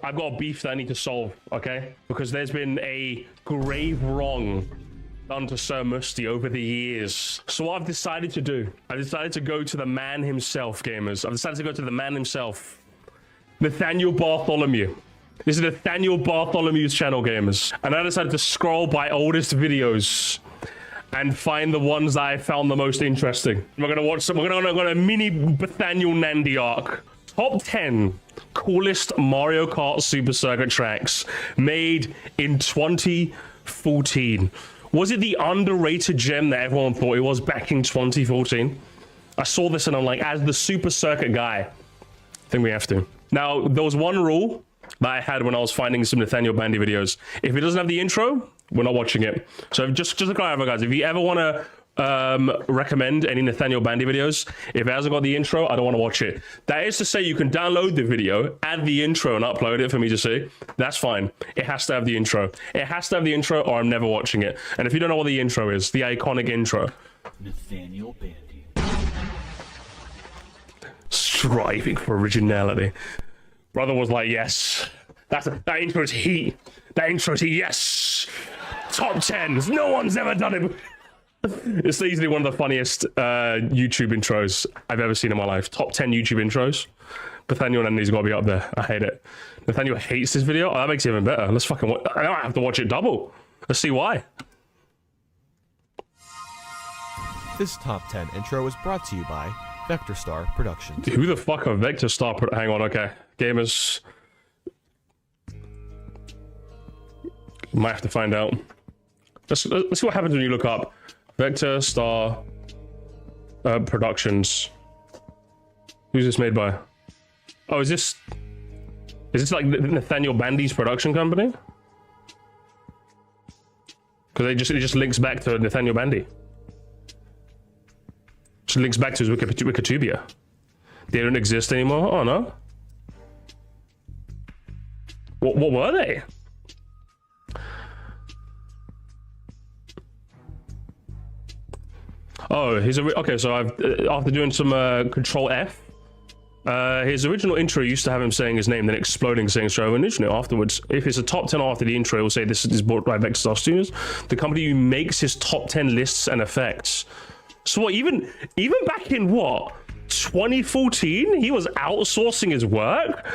I've got a beef that I need to solve, okay? Because there's been a grave wrong done to Sir Moresty over the years. So what I've decided to do, I've decided to go to the man himself, gamers. I've decided to go to the man himself, Nathaniel Bartholomew. This is Nathaniel Bartholomew's channel, gamers. And I decided to scroll by oldest videos and find the ones that I found the most interesting. We're gonna watch some, we're gonna mini Nathaniel Nandy arc. Top 10 coolest Mario Kart Super Circuit tracks made in 2014. Was it the underrated gem that everyone thought it was back in 2014? I saw this and I'm like, as the Super Circuit guy, I think we have to. Now, there was one rule that I had when I was finding some Nathaniel Bandy videos. If it doesn't have the intro, we're not watching it. So just to clarify, guys, if you ever want to recommend any Nathaniel Bandy videos, if it hasn't got the intro, I don't want to watch it. That is to say, you can download the video, add the intro, and upload it for me to see. That's fine. It has to have the intro. It has to have the intro, or I'm never watching it. And if you don't know what the intro is, the iconic intro. Nathaniel Bandy. Striving for originality. Brother was like, yes. That intro is heat. That intro is heat, yes. Top 10s. No one's ever done it. It's easily one of the funniest YouTube intros I've ever seen in my life. Top 10 YouTube intros. Nathaniel Nandy's got to be up there. I hate it. Nathaniel hates this video. Oh, that makes it even better. Let's fucking watch. I don't have to watch it double. Let's see why. This top 10 intro was brought to you by Vector Star Productions. Who the fuck are Vector Star? Hang on, okay. Gamers. Might have to find out. Let's see what happens when you look up Vector Star Productions. Who's this made by? Oh, is this like Nathaniel Bandy's production company? Because it just links back to Nathaniel Bandy. Just links back to his Wikitubia. They don't exist anymore. Oh no. What were they? Oh, okay. So I've after doing some Control F, his original intro used to have him saying his name, then exploding saying so originally. Afterwards, if it's a top 10 after the intro, it will say this is bought by Vector Star Studios, the company who makes his top 10 lists and effects. So what, even back in what 2014, he was outsourcing his work.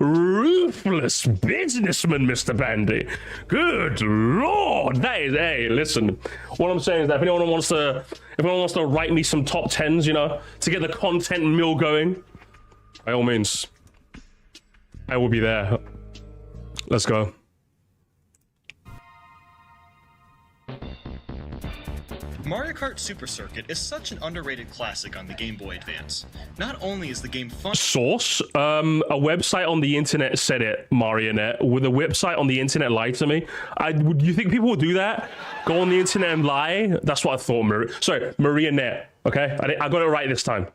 Ruthless businessman, Mr. Bandy. Good lord, that is. Hey, listen. What I'm saying is that if anyone wants to write me some top 10s, you know, to get the content mill going, by all means, I will be there. Let's go. Mario Kart Super Circuit is such an underrated classic on the Game Boy Advance. Not only is the game fun— Source? A website on the internet said it, Marionette. Would a website on the internet lie to me? Would you think people would do that? Go on the internet and lie? That's what I thought, Marionette. Okay? I got it right this time.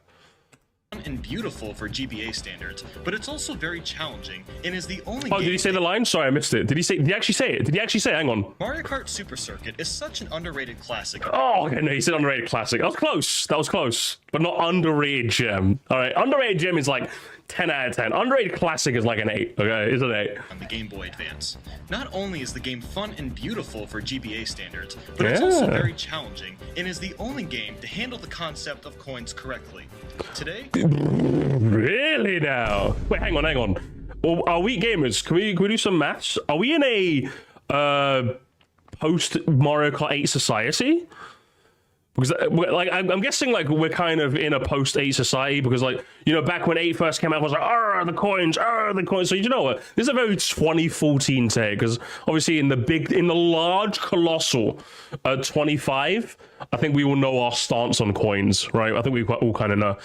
and beautiful for GBA standards, but it's also very challenging and is the only— Oh, did he say the line? Sorry, I missed it. Did he actually say it? Did he actually say it? Hang on. Mario Kart Super Circuit is such an underrated classic. Oh, okay, no, he said underrated classic. That was close. That was close. But not underrated gem. All right, underrated gem is like 10 out of 10. Underrated classic is like an 8, okay? It's an 8. On the Game Boy Advance. Not only is the game fun and beautiful for GBA standards, but it's also very challenging and is the only game to handle the concept of coins correctly. Today— Really now? Wait, hang on. Well, are we gamers? Can we do some maths? Are we in a post Mario Kart 8 society? Because like I'm guessing like we're kind of in a post 8 society, because like, you know, back when 8 first came out, I was like, oh, the coins. So you know what? This is a very 2014 take, because obviously in the large colossal 25, I think we will know our stance on coins, right? I think we all kind of know.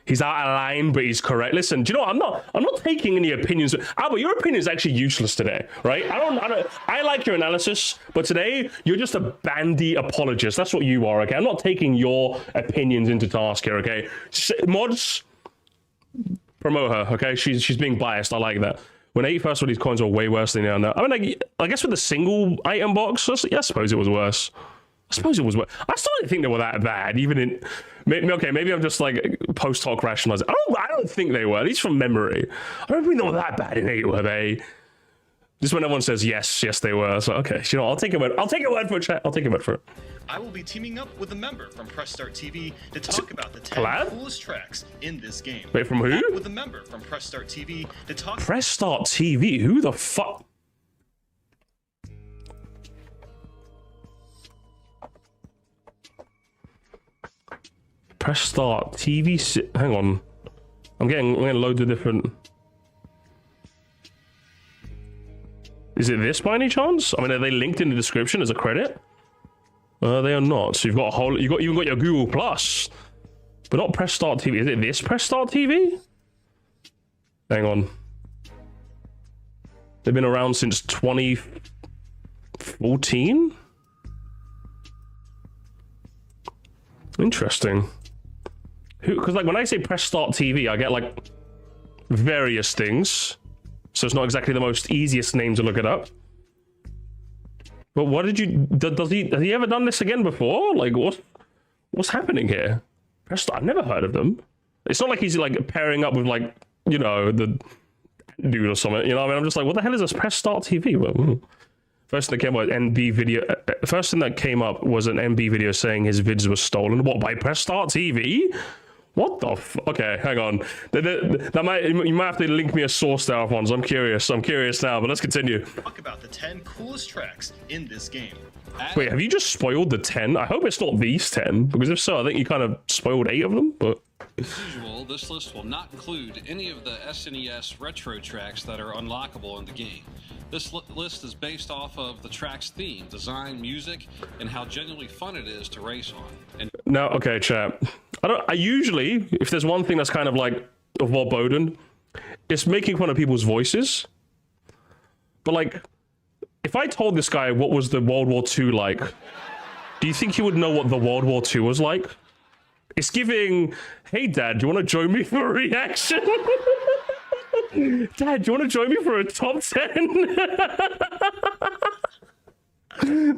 He's out of line, but he's correct. Listen, do you know what? I'm not taking any opinions. Albert, your opinion is actually useless today, right? I like your analysis, but today you're just a Bandy apologist. That's what you are, okay? I'm not taking your opinions into task here, okay? Mods, promote her, okay? She's being biased. I like that. When 8 first, these coins were way worse than they are now. I mean, like, I guess with the single item box, yeah, I suppose it was worse. I still didn't think they were that bad, even in... Okay, maybe I'm just like post-hoc rationalizing. I don't think they were, at least from memory. I don't think they were that bad in 8, were they? Just when everyone says yes, yes they were. So okay, you know, I'll take a word. I'll take a word for it, chat. I'll take a word for it. I will be teaming up with a member from Press Start TV to talk about the 10 collab? coolest tracks in this game. Wait, from who? With a member from Press Start TV to talk. Press Start TV? Who the fuck? Press Start TV. Hang on. I'm getting loads of different. Is it this by any chance? I mean, are they linked in the description as a credit? They are not. So you've got a whole. You even got your Google Plus, but not Press Start TV. Is it this Press Start TV? Hang on. They've been around since 2014. Interesting. Because like when I say Press Start TV, I get like various things. So it's not exactly the most easiest name to look it up. But what did you? Has he ever done this again before? Like what's happening here? Press Start. I've never heard of them. It's not like he's like pairing up with like, you know, the dude or something. You know what I mean? I'm just like, what the hell is this Press Start TV? Well, first thing that came up was NB video. First thing that came up was an NB video saying his vids were stolen. What, by Press Start TV? What the okay, hang on. That might, you might have to link me a source there, Alphonse. I'm curious now, but let's continue. Talk about the 10 coolest tracks in this game. Wait, have you just spoiled the 10? I hope it's not these 10, because if so, I think you kind of spoiled 8 of them, but... As usual, this list will not include any of the SNES retro tracks that are unlockable in the game. This list is based off of the track's theme, design, music, and how genuinely fun it is to race on. And no, okay, chat. I usually, if there's one thing that's kind of like verboten, it's making fun of people's voices. But like, if I told this guy what was the World War II like, do you think he would know what the World War II was like? It's giving, hey dad, do you want to join me for a reaction? Dad, do you want to join me for a top 10?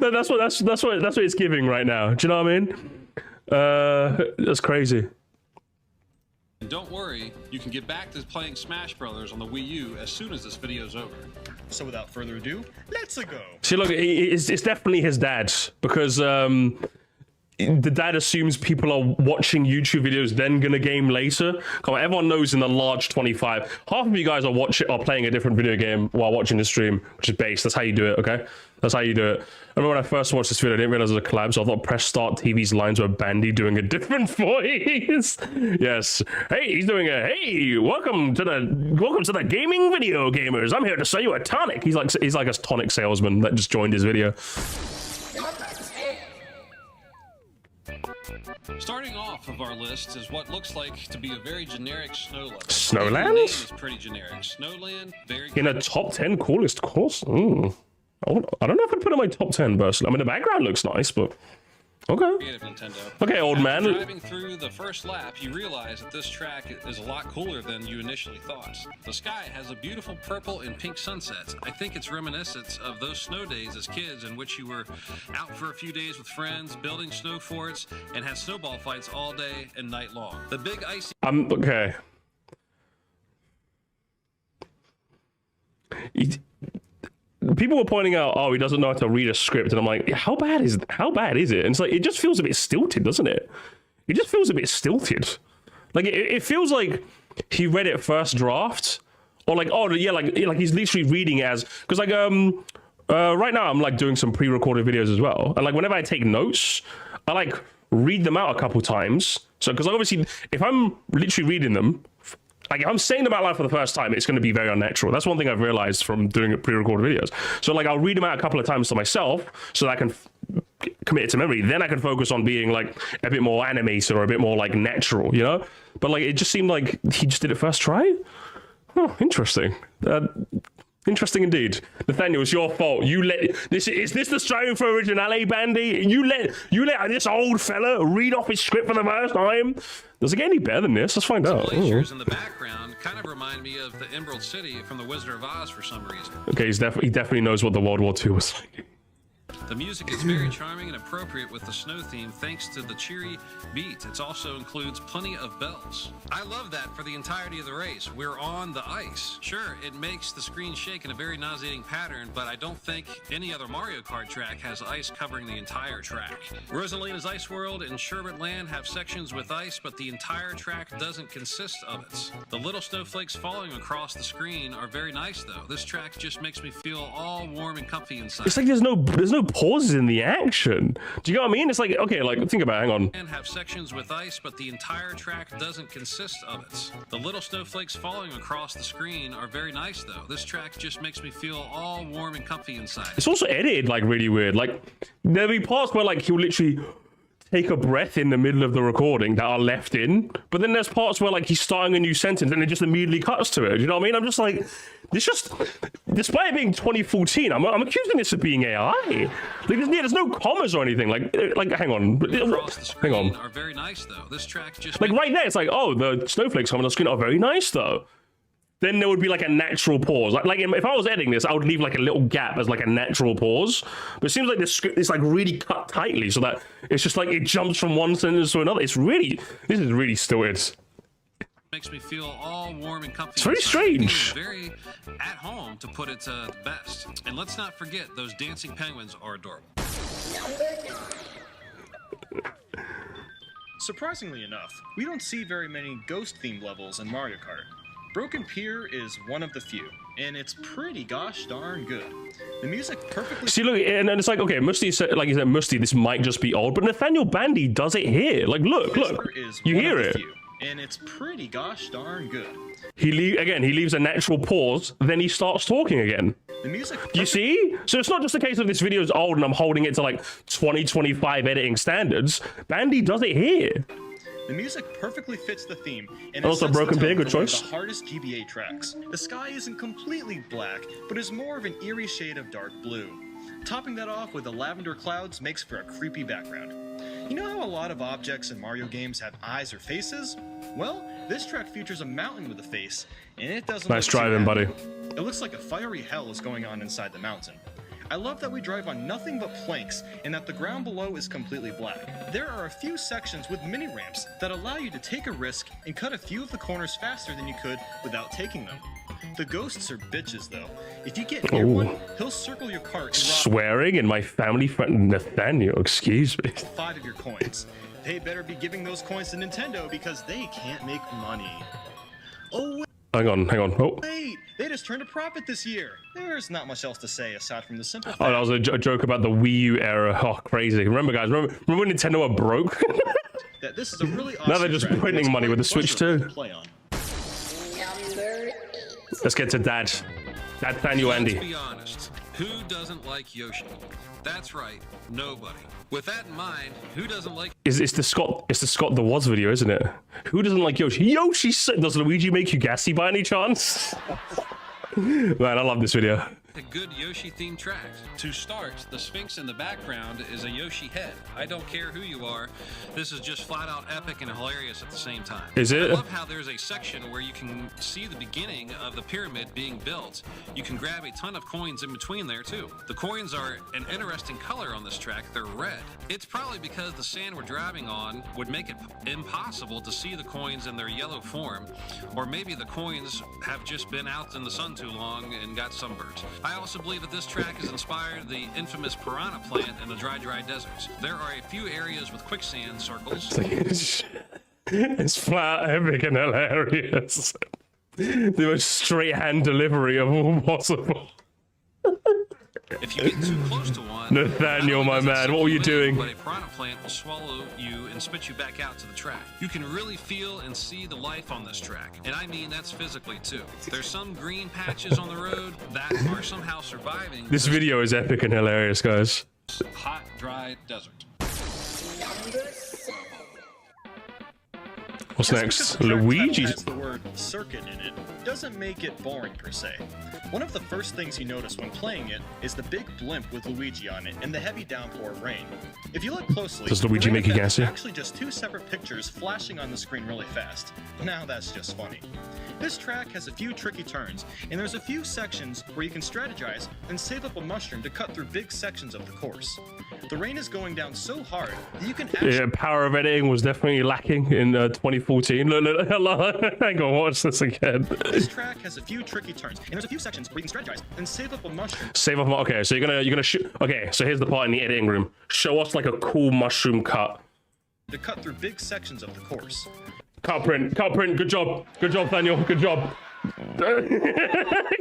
that's what it's giving right now. Do you know what I mean? That's crazy. And don't worry, you can get back to playing Smash Brothers on the Wii U as soon as this video is over. So without further ado, let's go. See, look, it's definitely his dad, because the dad assumes people are watching YouTube videos, then gonna game later. Come on, everyone knows in the large 25, half of you guys are playing a different video game while watching the stream, which is base. That's how you do it, okay? That's how you do it. I remember when I first watched this video, I didn't realize it was a collab, so I thought Press Start TV's lines were Bandy doing a different voice. Yes. Hey, he's doing a, hey, welcome to the gaming video gamers. I'm here to sell you a tonic. He's like a tonic salesman that just joined his video. Starting off of our list is what looks like to be a very generic snow level. Snowland? The name is pretty generic. Snowland, very in a top 10 coolest course? I don't know if I'd put in my top 10 personally. I mean, the background looks nice, but okay. creative Nintendo. Okay, old man. Driving through the first lap, you realize that this track is a lot cooler than you initially thought. The sky has a beautiful purple and pink sunsets. I think it's reminiscent of those snow days as kids in which you were out for a few days with friends, building snow forts, and had snowball fights all day and night long. The big icy... okay. People were pointing out, oh, he doesn't know how to read a script, and I'm like, how bad is it? And it's like, it just feels a bit stilted, doesn't it? It just feels a bit stilted. Like it feels like he read it first draft, or like, oh yeah, like he's literally reading it as, because like right now I'm like doing some pre-recorded videos as well, and like whenever I take notes, I like read them out a couple times. So because obviously if I'm literally reading them, like if I'm saying them out loud for the first time, it's going to be very unnatural. That's one thing I've realized from doing pre-recorded videos. So like I'll read them out a couple of times to myself so that I can commit it to memory. Then I can focus on being like a bit more animated or a bit more like natural, you know? But like it just seemed like he just did it first try. Oh, interesting. Interesting indeed. Nathaniel, it's your fault. You let this, is this the striving for originality, Bandy? You let this old fella read off his script for the first time? Does it get any better than this? Let's find out. Glaciers in the background kind of remind me of the Emerald City from the Wizard of Oz for some reason. Okay, he definitely knows what the World War II was like. The music is very charming and appropriate with the snow theme thanks to the cheery beat. It also includes plenty of bells. I love that for the entirety of the race. We're on the ice. Sure, it makes the screen shake in a very nauseating pattern, but I don't think any other Mario Kart track has ice covering the entire track. Rosalina's Ice World and Sherbet Land have sections with ice, but the entire track doesn't consist of it. The little snowflakes falling across the screen are very nice though. This track just makes me feel all warm and comfy inside. It's like there's no pauses in the action. Do you know what I mean? It's like, okay, like think about it, hang on. And have sections with ice, but the entire track doesn't consist of it. The little snowflakes falling across the screen are very nice though. This track just makes me feel all warm and comfy inside. It's also edited like really weird. Like there'll be parts where like he'll literally take a breath in the middle of the recording that are left in, but then there's parts where like he's starting a new sentence and it just immediately cuts to it. You know what I mean? I'm just like, this just, despite it being 2014, I'm accusing this of being AI. Like there's no commas or anything. Like hang on, Across the screen hang on. are very nice though. This track just Like right there, it's like, oh, the snowflakes coming on the screen are very nice though. Then there would be like a natural pause. Like if I was editing this, I would leave like a little gap as like a natural pause. But it seems like the script is like really cut tightly so that it's just like it jumps from one sentence to another. This is really stilted. makes me feel all warm and comfy. It's very strange. Very at home, to put it best. And let's not forget, those dancing penguins are adorable. Surprisingly enough, we don't see very many ghost-themed levels in Mario Kart. Broken Pier is one of the few, and it's pretty gosh darn good. The music perfectly... See, look, and it's like, okay, Musty said, like you said, Musty, this might just be old, but Nathaniel Bandy does it here. Like, look, you hear it. Few, and it's pretty gosh darn good. He leaves a natural pause, then he starts talking again. The music... You see? So it's not just a case of this video is old and I'm holding it to like 2025 editing standards. Bandy does it here. The music perfectly fits the theme, and also Broken Pig, good choice. The hardest GBA tracks. The sky isn't completely black, but is more of an eerie shade of dark blue. Topping that off with the lavender clouds makes for a creepy background. You know how a lot of objects in Mario games have eyes or faces? Well, this track features a mountain with a face, and it doesn't. Nice driving, buddy. It looks like a fiery hell is going on inside the mountain. I love that we drive on nothing but planks and that the ground below is completely black. There are a few sections with mini ramps that allow you to take a risk and cut a few of the corners faster than you could without taking them. The ghosts are bitches though. If you get near one, he'll circle your cart and rob Swearing in my family friend Nathaniel, excuse me. 5 of your coins. They better be giving those coins to Nintendo because they can't make money. Oh wait. Hang on. Oh. Wait, they just turned a profit this year. There's not much else to say aside from the simple fact. Oh, that was a joke about the Wii U era. Oh, crazy. Remember, guys, remember when Nintendo were broke? That this is a really awesome Now they're just printing money with the Switch too. Play on. Let's get to Dad. Nathaniel Andy. Let's be honest. Who doesn't like Yoshi? That's right, nobody. With that in mind, who doesn't like... It's the Scott the Woz video, isn't it? Who doesn't like Yoshi? Yoshi, does Luigi make you gassy by any chance? Man, I love this video. a good Yoshi-themed track. To start, the Sphinx in the background is a Yoshi head. I don't care who you are, this is just flat-out epic and hilarious at the same time. Is it? I love how there's a section where you can see the beginning of the pyramid being built. You can grab a ton of coins in between there, too. The coins are an interesting color on this track. They're red. It's probably because the sand we're driving on would make it impossible to see the coins in their yellow form, or maybe the coins have just been out in the sun too long and got sunburnt. I also believe that this track has inspired the infamous piranha plant in the dry deserts. There are a few areas with quicksand circles. It's flat, epic, and hilarious. The most straight hand delivery of all possible. If you get too close to one, Nathaniel, my man, what were you doing? But a piranha plant will swallow you and spit you back out to the track. You can really feel and see the life on this track, and I mean that's physically too. There's some green patches on the road that are somehow surviving. This video is epic and hilarious, guys. Hot, dry desert. What's Just next? because the track Luigi's. has the word circuit in it doesn't make it boring per se. One of the first things you notice when playing it is the big blimp with Luigi on it and the heavy downpour of rain. If you look closely, Does Luigi the rain make you effect gassy? is actually just two separate pictures flashing on the screen really fast. Now that's just funny. This track has a few tricky turns, and there's a few sections where you can strategize and save up a mushroom to cut through big sections of the course. The rain is going down so hard that you can actually... Yeah, power of editing was definitely lacking in 2014. Look, hang on, watch this again. This track has a few tricky turns, and there's a few sections where you can strategize and save up a mushroom. Save off. Okay, so you're gonna shoot. Okay, so here's the part in the editing room. Show us like a cool mushroom cut. To cut through big sections of the course. Cut print. Good job, Daniel. Good job.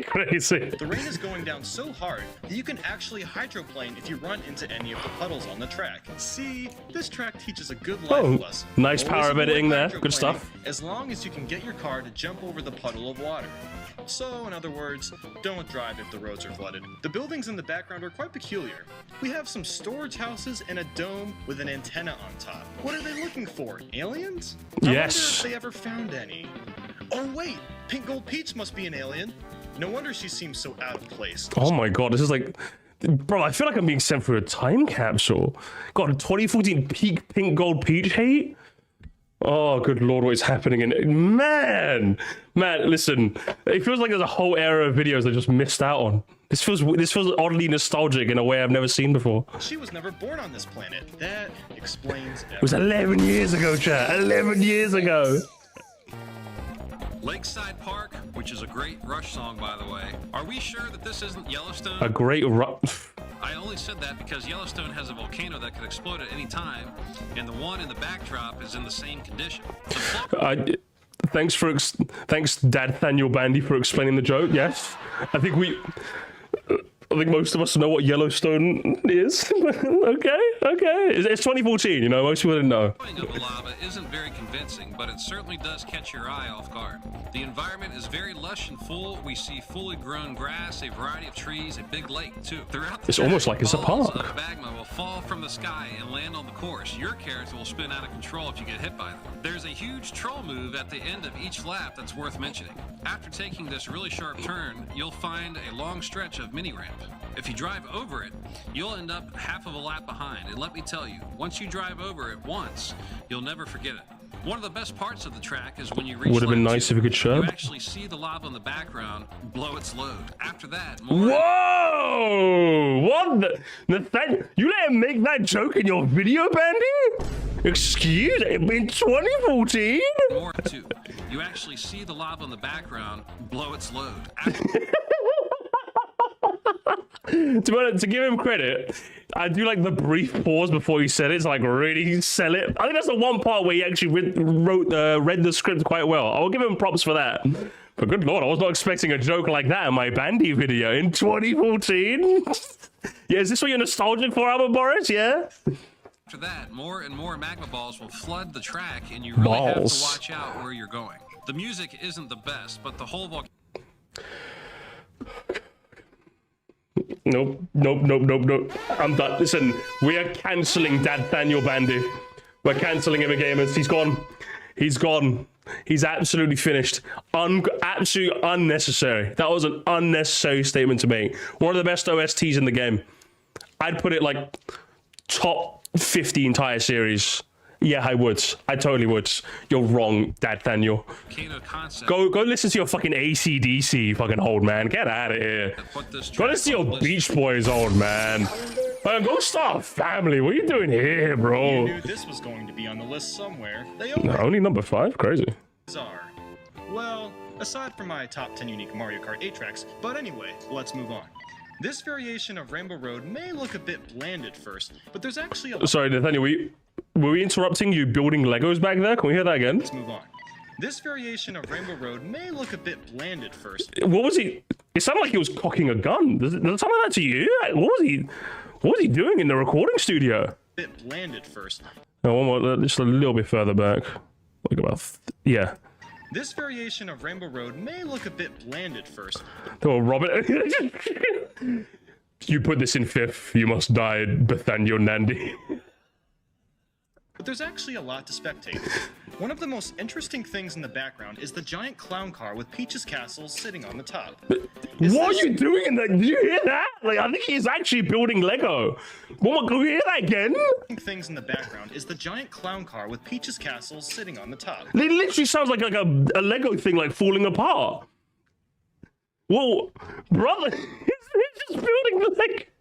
Crazy. The rain is going down so hard that you can actually hydroplane if you run into any of the puddles on the track. See, this track teaches a good life lesson. Nice Always power of editing avoid there. Good hydroplaning stuff. As long as you can get your car to jump over the puddle of water. So, in other words, don't drive if the roads are flooded. The buildings in the background are quite peculiar. We have some storage houses and a dome with an antenna on top. What are they looking for? Aliens? I Yes. wonder if they ever found any. Oh wait, Pink Gold Peach must be an alien. No wonder she seems so out of place. Oh my god, this is like, bro. I feel like I'm being sent through a time capsule. God, 2014 peak Pink Gold Peach hate. Oh, good lord, what is happening? And man, listen, it feels like there's a whole era of videos I just missed out on. This feels oddly nostalgic in a way I've never seen before. She was never born on this planet. That explains It was 11 years ago, chat. 11 years ago. Lakeside Park, which is a great Rush song, by the way. Are we sure that this isn't Yellowstone? A great I only said that because Yellowstone has a volcano that could explode at any time, and the one in the backdrop is in the same condition. Thanks, Nathaniel Bandy, for explaining the joke. Yes, I think most of us know what Yellowstone is. okay. It's 2014, you know, most people didn't know. The of the lava isn't very convincing, but it certainly does catch your eye off guard. The environment is very lush and full. We see fully grown grass, a variety of trees, a big lake, too. Throughout the It's almost like it's a balls park. of magma will fall from the sky and land on the course. Your character will spin out of control if you get hit by them. There's a huge troll move at the end of each lap that's worth mentioning. After taking this really sharp turn, you'll find a long stretch of mini ramp. If you drive over it, you'll end up half of a lap behind. And let me tell you, once you drive over it once, you'll never forget it. One of the best parts of the track is when you reach Would have been lap nice two. if you could show. You actually see the lava in the background blow its load. After that, more Whoa! What the? Nathaniel, you let him make that joke in your video, Bandy? Excuse me, in 2014? more too. You actually see the lava in the background blow its load. To give him credit, I do like the brief pause before he said it to like really sell it. I think that's the one part where he actually read the script quite well. I'll give him props for that. But good lord, I was not expecting a joke like that in my Bandy video in 2014. Yeah, is this what you're nostalgic for, Albert Boris? Yeah? After that, more and more magma balls will flood the track, and you really have to watch out where you're going. The music isn't the best, but the whole volcano... Nope. I'm done. Listen, we are cancelling Nathaniel Bandy. We're cancelling him, gamers. He's gone. He's absolutely finished. Absolutely unnecessary. That was an unnecessary statement to make. One of the best OSTs in the game. I'd put it like top 50 entire series. Yeah, I would. I totally would. You're wrong, Nathaniel. Go listen to your fucking AC/DC, fucking old man. Get out of here. Go listen to your Beach Boys, old man. Go start a family. What are you doing here, bro? You knew this was going to be on the list somewhere. They No, only number 5? Crazy. are. Well, aside from my top 10 unique Mario Kart 8 tracks, but anyway, let's move on. This variation of Rainbow Road may look a bit bland at first, but there's actually a... Sorry, Nathaniel, were we interrupting you building Legos back there? Can we hear that again? Let's move on. This variation of Rainbow Road may look a bit bland at first. What was he? It sounded like he was cocking a gun. Does it sound like that to you? What was he doing in the recording studio? Bit bland at first. No, one more, just a little bit further back. Like about, yeah. This variation of Rainbow Road may look a bit bland at first. Oh, Robert. You put this in 5th. You must die, Nathaniel Nandy. but there's actually a lot to spectate. One of the most interesting things in the background is the giant clown car with Peach's castle sitting on the top. What are you doing in that? Did you hear that? Like, I think he's actually building Lego. What, can we hear that again? Things in the background is the giant clown car with Peach's castle sitting on the top. It literally sounds like a Lego thing, like falling apart. Whoa, brother, he's just building like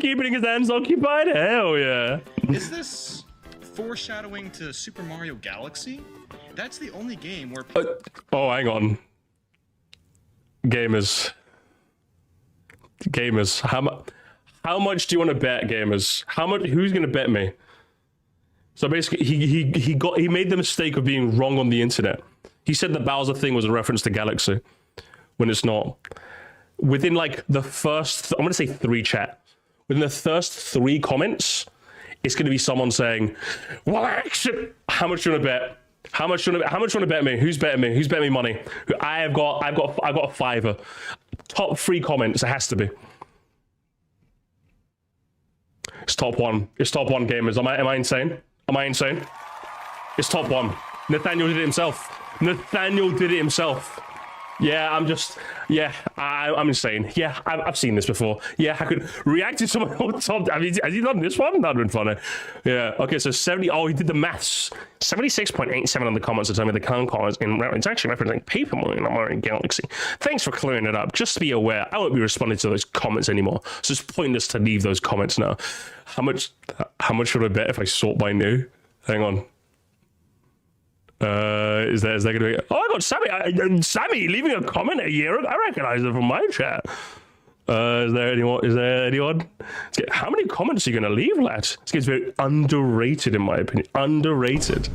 keeping his hands occupied. Hell yeah. Is this foreshadowing to Super Mario Galaxy? That's the only game where. Oh, hang on. Gamers, how much do you want to bet, gamers? How much? Who's gonna bet me? So basically, he made the mistake of being wrong on the internet. He said the Bowser thing was a reference to Galaxy, when it's not. Within like the first, I'm gonna say 3 chat. Within the first 3 comments, it's gonna be someone saying, "Well, actually, how much do you want to bet? How much do you want to bet me? Who's betting me? Who's betting me money? I've got a $5. Top 3 comments. It has to be. It's top 1. It's top 1, gamers. Am I insane? Am I insane? It's top 1. Nathaniel did it himself. Nathaniel did it himself. Yeah, I'm insane. Yeah, I've seen this before. Yeah, I could react to someone on top. I mean, has he done this one? That'd been funny. Yeah, okay, so 70. Oh, he did the maths. 76.87 on the comments to tell me the clown car is it's actually referencing Paper Mario, not Mario Galaxy. Thanks for clearing it up. Just be aware, I won't be responding to those comments anymore. So it's pointless to leave those comments now. How much should I bet if I sort by new? Hang on. Is there gonna be? Oh, I got Sammy. Sammy leaving a comment a year ago. I recognize it from my chat. Is there anyone? How many comments are you gonna leave, lad? This game's very underrated, in my opinion. Underrated.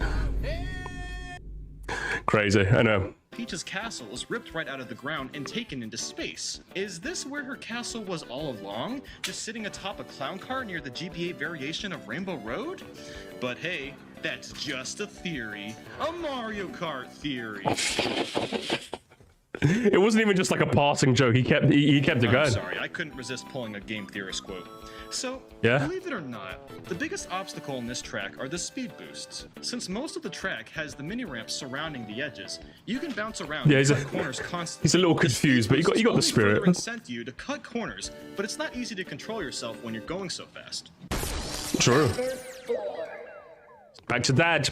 Crazy. I know. Peach's castle is ripped right out of the ground and taken into space. Is this where her castle was all along? Just sitting atop a clown car near the GBA variation of Rainbow Road? But hey, that's just a theory. A Mario Kart theory. It wasn't even just like a passing joke. He kept it going. I'm sorry, I couldn't resist pulling a game theorist quote. So, yeah? Believe it or not, the biggest obstacle in this track are the speed boosts. Since most of the track has the mini ramps surrounding the edges, you can bounce around and cut corners constantly. He's a little confused, but you got the spirit. Incent you to cut corners, but it's not easy to control yourself when you're going so fast. True. Back to dad,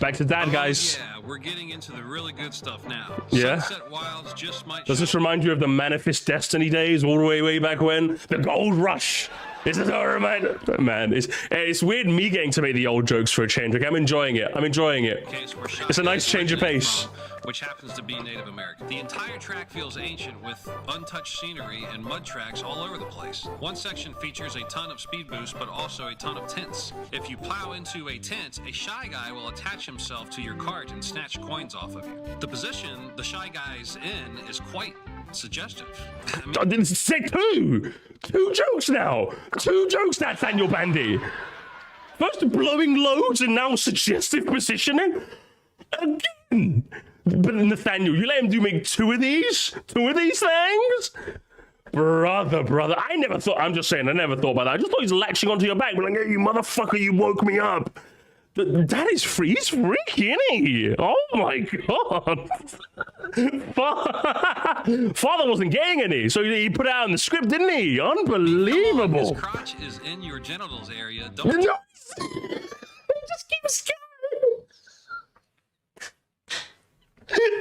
guys. Yeah, we're getting into the really good stuff now. Yeah. Sunset Wilds just might. Does this remind you of the Manifest Destiny days, all the way back when? The Gold Rush. This is a reminder. Man, it's weird me getting to make the old jokes for a change. Like, I'm enjoying it. It's a nice change of pace. Which happens to be Native American. The entire track feels ancient with untouched scenery and mud tracks all over the place. One section features a ton of speed boosts, but also a ton of tents. If you plow into a tent, a shy guy will attach himself to your cart and snatch coins off of you. The position the shy guy's in is quite suggestive. I didn't say 2 jokes now. 2 jokes, Nathaniel Bandy. First blowing loads and now suggestive positioning again. But Nathaniel, you let him make 2 of these things, brother. I never thought about that. I just thought he's latching onto your back, but like, hey, you motherfucker, you woke me up. That is free. He's freaky, isn't he? Oh my god. Father wasn't getting any, so he put it out in the script, didn't he? Unbelievable. His crotch is in your genitals area. Just keep scaring.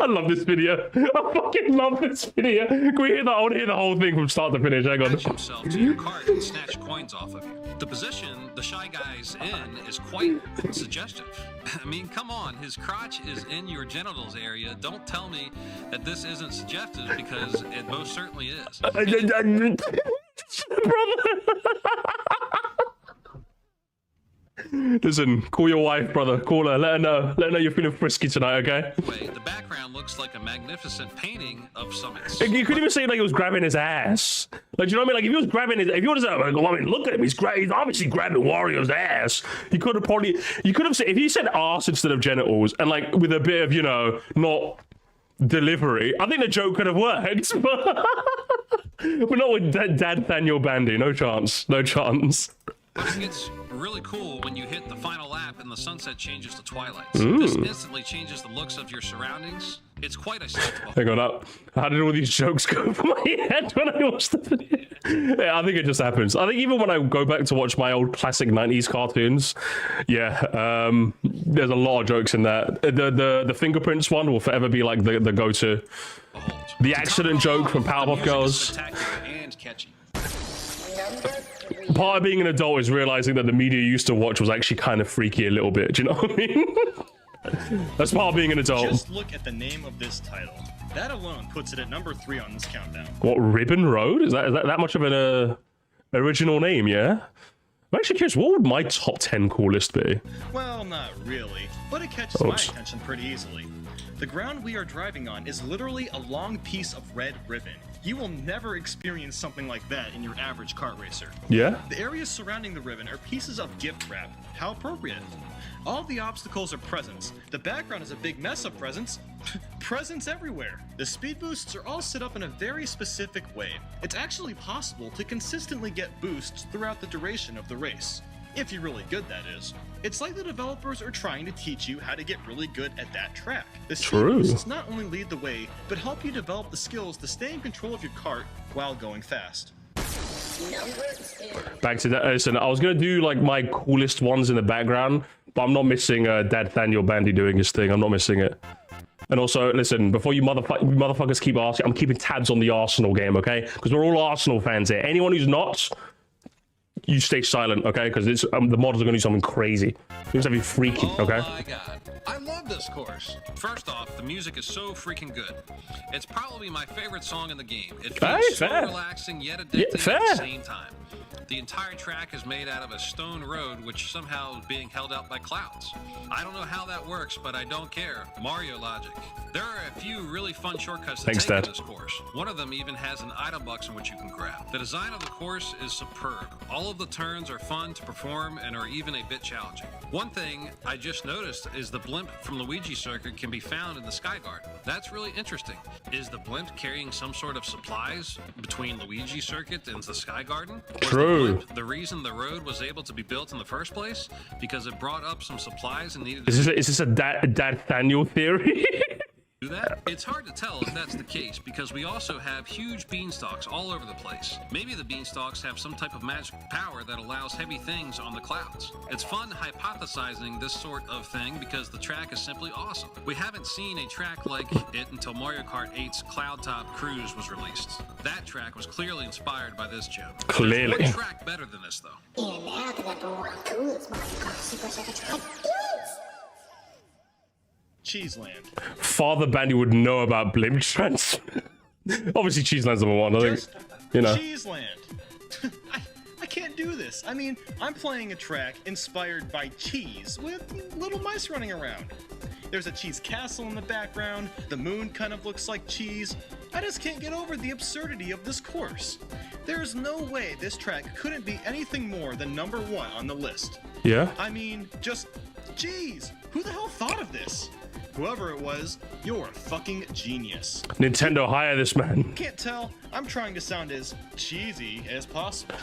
I love this video. I fucking love this video. Can we hear that? I want to hear the whole thing from start to finish. Hang on. Attach himself to your cart and snatch coins off of you. The position the shy guy's in is quite suggestive. I mean, come on. His crotch is in your genitals area. Don't tell me that this isn't suggestive, because it most certainly is. Brother. Listen, call your wife, brother. Call her. Let her know you're feeling frisky tonight, okay? Wait, the background looks like a magnificent painting of summits. You could even say like he was grabbing his ass. Like, you know what I mean? Like, if he was grabbing if you want to say, like, I mean, look at him. He's obviously grabbing Wario's ass. You could have said, if he said ass instead of genitals, and like with a bit of, not delivery, I think the joke could have worked. But we're not with Dad Nathaniel Bandy. No chance. But it gets really cool when you hit the final lap and the sunset changes to twilight. This instantly changes the looks of your surroundings. It's quite a sight to Hang on, how did all these jokes go over my head when I watched the video? Yeah, I think it just happens. I think even when I go back to watch my old classic 90s cartoons, yeah, there's a lot of jokes in that. The fingerprints one will forever be like the go-to. The accident joke from Powerpuff Girls. And catchy. Part of being an adult is realizing that the media you used to watch was actually kind of freaky a little bit. Do you know what I mean? That's part of being an adult. Just look at the name of this title. That alone puts it at number 3 on this countdown. What, Ribbon Road? Is that much of an original name, yeah? I'm actually curious, what would my top 10 coolest be? Well, not really, but it catches my attention pretty easily. The ground we are driving on is literally a long piece of red ribbon. You will never experience something like that in your average kart racer. Yeah? The areas surrounding the ribbon are pieces of gift wrap. How appropriate. All the obstacles are presents. The background is a big mess of presents. Presents everywhere. The speed boosts are all set up in a very specific way. It's actually possible to consistently get boosts throughout the duration of the race. If you're really good, that is. It's like the developers are trying to teach you how to get really good at that track. The speed boosts not only lead the way, but help you develop the skills to stay in control of your kart while going fast. Back to that. Listen, I was going to do like my coolest ones in the background, but I'm not missing Nathaniel Bandy doing his thing. I'm not missing it. And also, listen, before you motherfuckers keep asking, I'm keeping tabs on the Arsenal game, okay? Because we're all Arsenal fans here. Anyone who's not, you stay silent, okay? Because it's the modders are going to do something crazy. It's going to be freaky, okay? Oh my god. I love this course. First off, the music is so freaking good. It's probably my favorite song in the game. It feels so relaxing yet addictive at the same time. The entire track is made out of a stone road which somehow is being held out by clouds. I don't know how that works, but I don't care. Mario logic. There are a few really fun shortcuts to take in this course. One of them even has an item box in which you can grab. The design of the course is superb. All of the turns are fun to perform and are even a bit challenging. One thing I just noticed is the blimp from Luigi Circuit can be found in the Sky Garden. That's really interesting. Is the blimp carrying some sort of supplies between Luigi Circuit and the Sky Garden? True. The reason the road was able to be built in the first place because it brought up some supplies and needed. Is this a Nathaniel theory? Do that? It's hard to tell if that's the case because we also have huge beanstalks all over the place. Maybe the beanstalks have some type of magic power that allows heavy things on the clouds. It's fun hypothesizing this sort of thing because the track is simply awesome. We haven't seen a track like it until Mario Kart 8's Cloud Top Cruise was released. That track was clearly inspired by this gem. Clearly. There's one track better than this though. Cheeseland. Father Bandy would know about blimp trans. Obviously, Cheeseland's number one. I think, you know. Cheeseland. I can't do this. I mean, I'm playing a track inspired by cheese with little mice running around. There's a cheese castle in the background. The moon kind of looks like cheese. I just can't get over the absurdity of this course. There's no way this track couldn't be anything more than number 1 on the list. Yeah? I mean, just, geez, who the hell thought of this? Whoever it was, you're a fucking genius. Nintendo, hire this man. Can't tell. I'm trying to sound as cheesy as possible.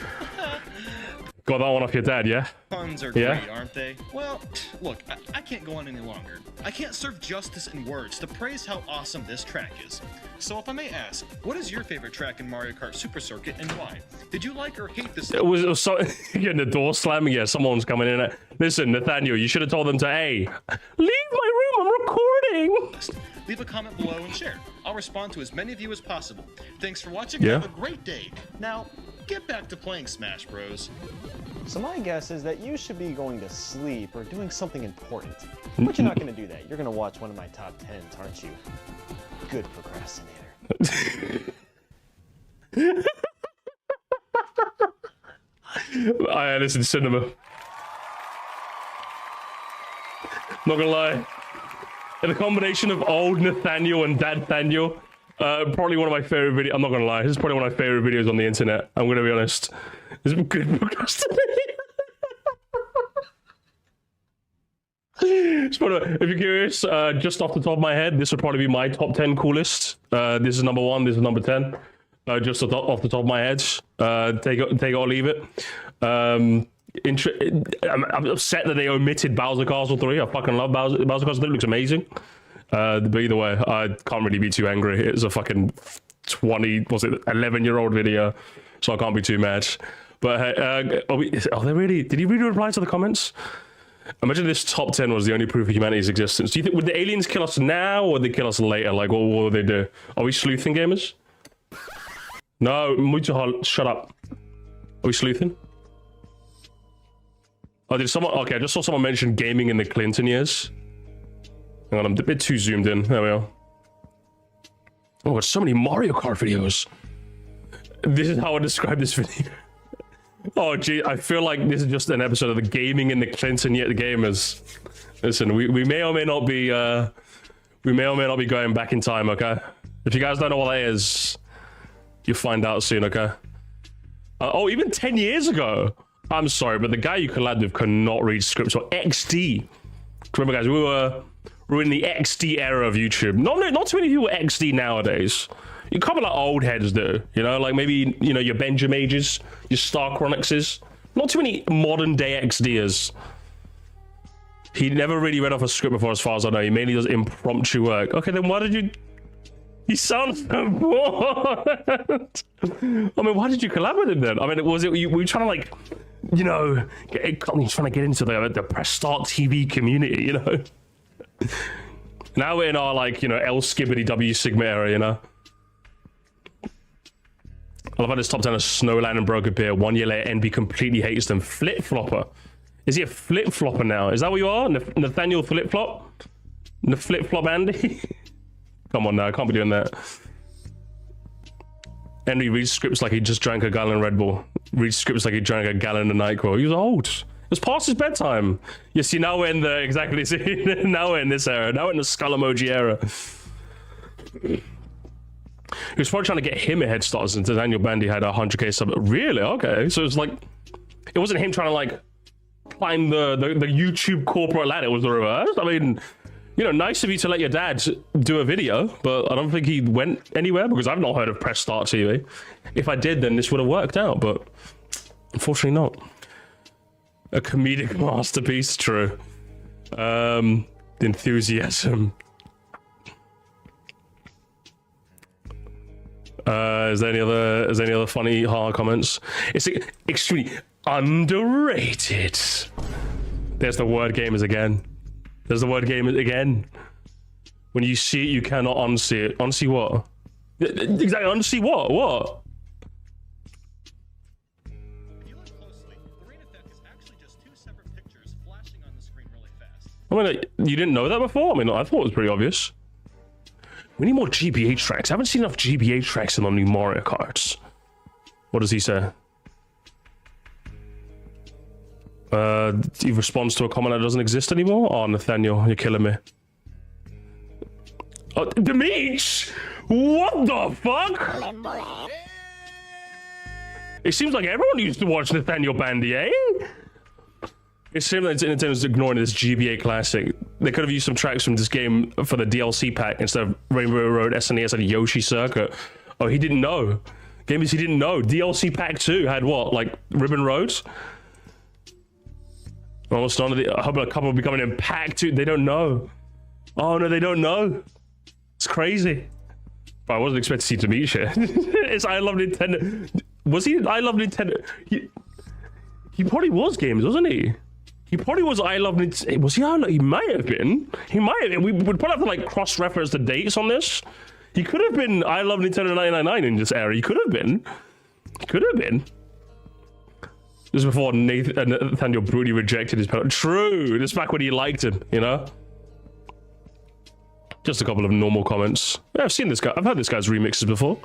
Got that one off your dad, yeah? Puns are great, aren't they? Well, look, I can't go on any longer. I can't serve justice in words to praise how awesome this track is. So if I may ask, what is your favorite track in Mario Kart Super Circuit and why? Did you like or hate this? It was so getting the door slamming. Yeah, someone's coming in. Listen, Nathaniel, you should have told them to, hey, leave my room, I'm recording. Leave a comment below and share. I'll respond to as many of you as possible. Thanks for watching and have a great day. Now, get back to playing Smash Bros. So my guess is that you should be going to sleep or doing something important. But you're not going to do that. You're going to watch one of my top 10s, aren't you? Good procrastinator. I listen to cinema. Not gonna lie. And the combination of old Nathaniel and Dad Nathaniel, probably one of my favorite videos. I'm not gonna lie, this is probably one of my favorite videos on the internet. I'm gonna be honest. This is good procrastinating. If you're curious, just off the top of my head, this would probably be my top 10 coolest. This is number 1, this is number 10. Just off the top of my head. Take it or leave it. I'm upset that they omitted Bowser Castle 3. I fucking love Bowser Castle 3. It looks amazing. But either way, I can't really be too angry. It's a fucking 11-year-old video, so I can't be too mad. But hey, are they really? Did he really reply to the comments? Imagine this top 10 was the only proof of humanity's existence. Do you think would the aliens kill us now or would they kill us later? Like, what would they do? Are we sleuthing, gamers? No, shut up. Are we sleuthing? Oh, did someone? Okay, I just saw someone mention gaming in the Clinton years. Hang on, I'm a bit too zoomed in. There we are. Oh, there's so many Mario Kart videos. This is how I describe this video. Oh, gee, I feel like this is just an episode of the gaming in the Clinton yet gamers. Listen, we may or may not be going back in time. Okay, if you guys don't know what that is, you'll find out soon. Okay. Oh, even 10 years ago. I'm sorry, but the guy you collabed with could not read scripts or XD. Remember, guys, we were in the XD era of YouTube. Not too many people XD nowadays. A couple of old heads do, you know, like maybe, you know, your Benjamages, your Star Chronixes. Not too many modern day XDers. He never really read off a script before, as far as I know. He mainly does impromptu work. Okay, then why did you... He sounds so bored. I mean, why did you collab with him then? I mean, were you trying to, like, you know, he's trying to get into the press start TV community, you know? Now we're in our, like, you know, L Skibbity W Sigma era, you know? I love how this top 10 is Snowland and Broken Beer. 1 year later, NB completely hates them. Flip Flopper. Is he a flip flopper now? Is that what you are? Nathaniel Flip Flop? The Flip Flop Andy? Come on now, I can't be doing that. Henry reads scripts like he just drank a gallon of Red Bull. Reads scripts like he drank a gallon of NyQuil. He was old. It was past his bedtime. You see, now we're in the, exactly, see, now we're in this era. Now we're in the skull emoji era. He was probably trying to get him a head start since Nathaniel Bandy had 100k sub. Really? Okay. So it's like, it wasn't him trying to like climb the YouTube corporate ladder. It was the reverse. I mean, you know, nice of you to let your dad do a video, but I don't think he went anywhere because I've not heard of Press Start TV. If I did, then this would have worked out, but unfortunately not. A comedic masterpiece, true. The enthusiasm. Is there any other funny hard comments? It's extremely underrated. There's the word gamers again. There's the word gamers again. When you see it, you cannot unsee it. Unsee what? Exactly. Unsee what? What? If you look closely, the rain effect is actually just two separate pictures flashing on the screen really fast. I mean, you didn't know that before? I mean, I thought it was pretty obvious. We need more GBA tracks. I haven't seen enough GBA tracks in the new Mario Karts. What does he say? He responds to a comment that doesn't exist anymore? Oh, Nathaniel, you're killing me. Oh, Demeech! What the fuck? It seems like everyone used to watch Nathaniel Bandy, eh? It seems like Nintendo's ignoring this GBA classic. They could have used some tracks from this game for the DLC pack instead of Rainbow Road, SNES, and Yoshi Circuit. Oh, he didn't know. Gamers, he didn't know. DLC pack 2 had what? Like Ribbon Roads? Almost none of the. I hope a couple will be coming in pack 2. They don't know. Oh no, they don't know. It's crazy. But I wasn't expecting to see Demeech. It's I Love Nintendo. Was he I Love Nintendo? He probably was games, wasn't he? He probably was I Love Nintendo. Was he? He might have been. He might have been. We would probably have to like cross-reference the dates on this. He could have been I Love Nintendo 999 in this era. He could have been. He could have been. This is before Nathaniel brutally rejected his pedal. True. This is back when he liked him, you know? Just a couple of normal comments. Yeah, I've seen this guy. I've heard this guy's remixes before.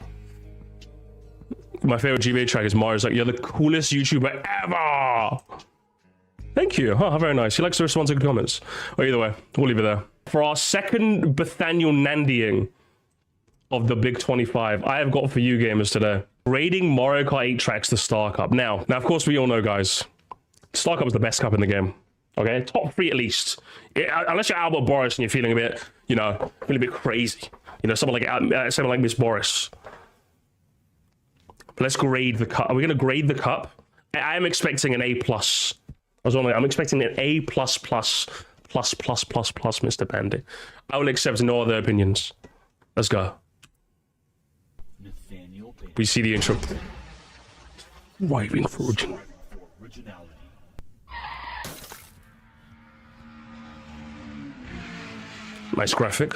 My favorite GBA track is Mario's like, you're the coolest YouTuber ever. Thank you. Oh, very nice. He likes to respond to good comments. Well, either way, we'll leave it there. For our second Nathaniel Nandying of the Big 25, I have got for you gamers today. Rating Mario Kart 8 tracks to Star Cup. Now, of course, we all know, guys, Star Cup is the best cup in the game. Okay? Top 3 at least. Unless you're Albert Boris and you're feeling a bit, you know, feeling a bit crazy. You know, someone like Miss Boris. But let's grade the cup. Are we going to grade the cup? I am expecting an A+ was only, I'm expecting an A++++++, Mr. Bandy. I will accept no other opinions. Let's go. Nathaniel Bandy. We see the intro. Driving for Originality. nice graphic.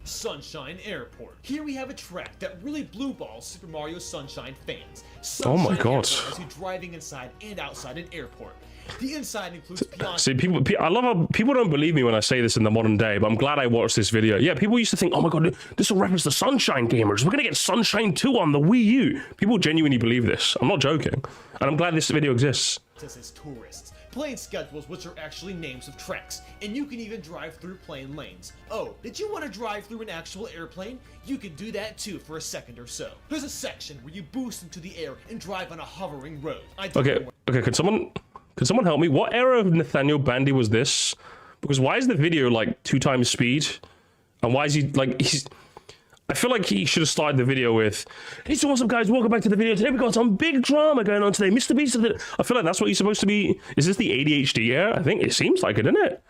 Sunshine Airport. Here we have a track that really blue balls Super Mario Sunshine fans. Oh my Sunshine God. Airport has you driving inside and outside an airport. The inside includes piano. See, I love how people don't believe me when I say this in the modern day, but I'm glad I watched this video. Yeah, people used to think, oh my God, this will reference the Sunshine gamers. We're gonna get Sunshine 2 on the Wii U. People genuinely believe this. I'm not joking. And I'm glad this video exists. As tourists. Plane schedules, which are actually names of tracks, and you can even drive through plane lanes. Oh, did you want to drive through an actual airplane? You can do that too for a second or so. There's a section where you boost into the air and drive on a hovering road. Okay, can someone help me? What era of Nathaniel Bandy was this? Because why is the video like 2 times speed? And why is he like I feel like he should have started the video with, hey, so what's up, guys? Welcome back to the video. Today we got some big drama going on today. Mr. Beast. I feel like that's what he's supposed to be. Is this the ADHD era? I think it seems like it, isn't it?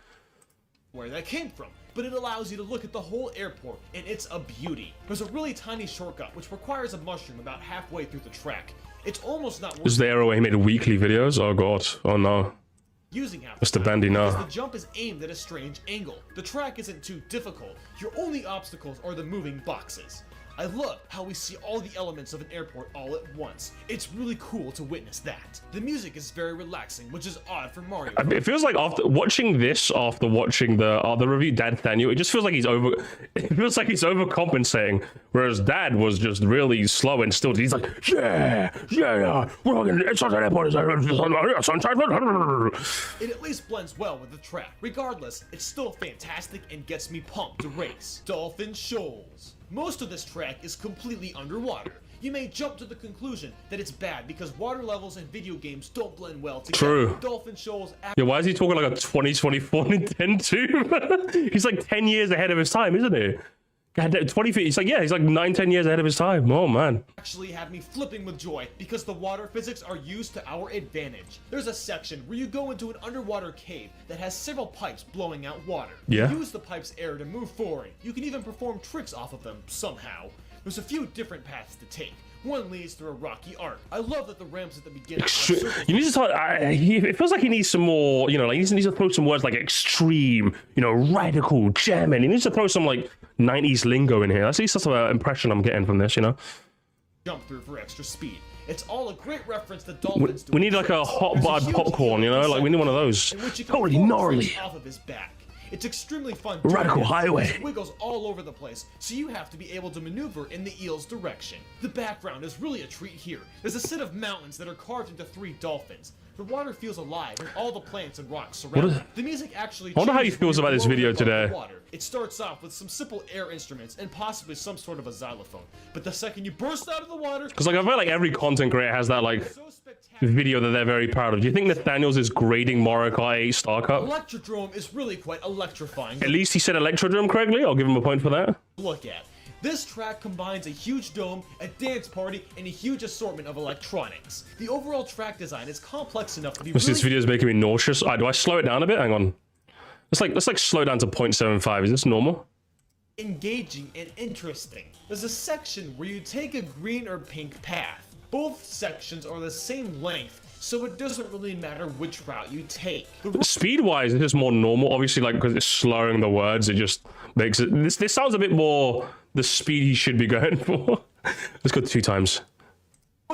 Where that came from, but it allows you to look at the whole airport, and it's a beauty. There's a really tiny shortcut, which requires a mushroom about halfway through the track. It's almost not worth This is the era where he made weekly videos? Oh, God. Oh, no. using half Mr. Bandy, no. because the jump is aimed at a strange angle. The track isn't too difficult. Your only obstacles are the moving boxes. I love how we see all the elements of an airport all at once. It's really cool to witness that. The music is very relaxing, which is odd for Mario. It feels like after watching the other review, Dad Nathaniel, it just feels like he's overcompensating. Whereas Dad was just really slow and still. He's like, yeah, we're all gonna, it's not an airport, it's sunshine. It at least blends well with the track. Regardless, it's still fantastic and gets me pumped to race. Dolphin Shoals. Most of this track is completely underwater. You may jump to the conclusion that it's bad because water levels in video games don't blend well together. True. Dolphin Shoals. Yeah, why is he talking like a 2024 Nintendo? He's like 10 years ahead of his time, isn't he? God, 20 feet. He's like 9-10 years ahead of his time. Oh man. Actually had me flipping with joy because the water physics are used to our advantage. There's a section where you go into an underwater cave that has several pipes blowing out water. Yeah. You use the pipe's air to move forward. You can even perform tricks off of them somehow. There's a few different paths to take. One leads through a rocky arc. I love that the ramps at the beginning. You need to talk. It feels like he needs some more. You know, like he needs to throw some words like extreme. You know, radical, German. He needs to throw some like 90s lingo in here. That's at least the impression I'm getting from this. You know. Jump through for extra speed. It's all a great reference to dolphins. We need like a hot bud popcorn. You know, like we need one of those. Holy gnarly. Off of his back. It's extremely fun. Radical highway. It wiggles all over the place, so you have to be able to maneuver in the eel's direction. The background is really a treat here. There's a set of mountains that are carved into 3 dolphins. The water feels alive, and all the plants and rocks surround it. The music actually. I wonder how he changes feels when about you this go video above today. the water. It starts off with some simple air instruments and possibly some sort of a xylophone. But the second you burst out of the water, because like I feel like every content creator has that like so spectacular. video that they're very proud of. Do you think Nathaniel's is grading Mario Kart 8 Star Cup? Electrodrome is really quite electrifying. At least he said Electrodrome correctly. I'll give him a point for that. Look at. This track combines a huge dome, a dance party, and a huge assortment of electronics. The overall track design is complex enough to be This video is making me nauseous. Do I slow it down a bit? Hang on. Let's like slow down to 0.75. Is this normal? engaging and interesting. There's a section where you take a green or pink path. Both sections are the same length, so it doesn't really matter which route you take. Speed-wise, it's just more normal. Obviously, like, because it's slurring the words, it just makes it... This sounds a bit more the speed he should be going for. Let's go 2 times.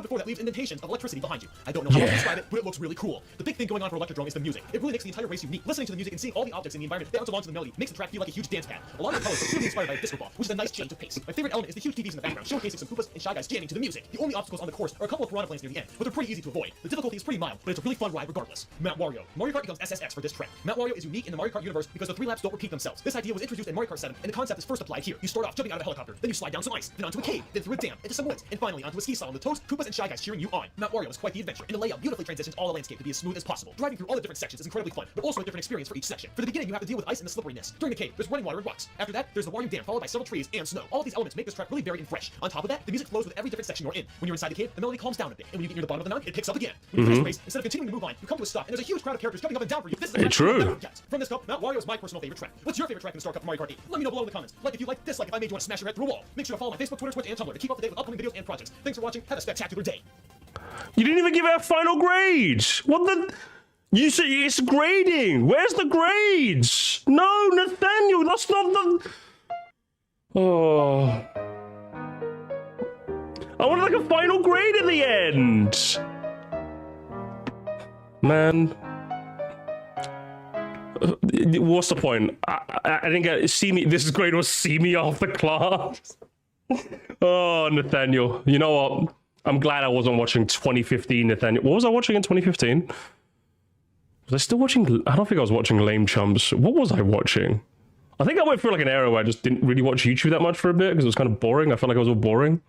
Before that leaves indentation of electricity behind you. I don't know how to describe it, but it looks really cool. The big thing going on for Electrodrome is the music. It really makes the entire race unique. Listening to the music and seeing all the objects in the environment bounce along to the melody makes the track feel like a huge dance pad. A lot of the colors are clearly inspired by a disco ball, which is a nice change of pace. My favorite element is the huge TVs in the background, showcasing some Koopas and Shy Guys jamming to the music. The only obstacles on the course are a couple of piranha planes near the end, but they're pretty easy to avoid. The difficulty is pretty mild, but it's a really fun ride regardless. Mount Wario. Mario Kart becomes SSX for this track. Mount Wario is unique in the Mario Kart universe because the 3 laps don't repeat themselves. This idea was introduced in Mario Kart 7, and the concept is first applied here. You start off jumping out of a helicopter, then you slide down some ice, then onto a cave, then through a dam, into some woods, and finally onto a ski slide on the Toast, Koopas, and Shy Guys cheering you on. Mount Wario is quite the adventure, and the layout beautifully transitions all the landscape to be as smooth as possible. Driving through all the different sections is incredibly fun, but also a different experience for each section. For the beginning, you have to deal with ice and the slipperiness. During the cave, there's running water and rocks. After that, there's the Wario Dam, followed by several trees and snow. All of these elements make this track really varied and fresh. On top of that, the music flows with every different section you're in. When you're inside the cave, the melody calms down a bit, and when you get near the bottom of the mountain, it picks up again. When you finish the race, instead of continuing to move on, you come to a stop, and there's a huge crowd of characters jumping up and down for you. This is the True. From this cup, Mount Wario is my personal favorite track. What's your favorite track in the Star Cup for Mario Kart 8? Let me know below in the comments. Like if you like, dislike if I made you want to smash your head through a wall. Make sure to follow my Facebook, Twitter, Twitch, and Tumblr to keep up to date with upcoming videos and projects. Thanks for watching. Have a spectacular day. You didn't even give it a final grade. What the? You said it's grading. Where's the grades? No, Nathaniel, that's not the. Oh. I wanted like a final grade at the end. Man. What's the point? I didn't get see me. This grade was see me off the class. Oh, Nathaniel. You know what? I'm glad I wasn't watching 2015 Nathaniel. What was I watching in 2015? Was I still watching? I don't think I was watching Lame Chumps. What was I watching? I think I went through like an era where I just didn't really watch YouTube that much for a bit because it was kind of boring. I felt like I was all boring.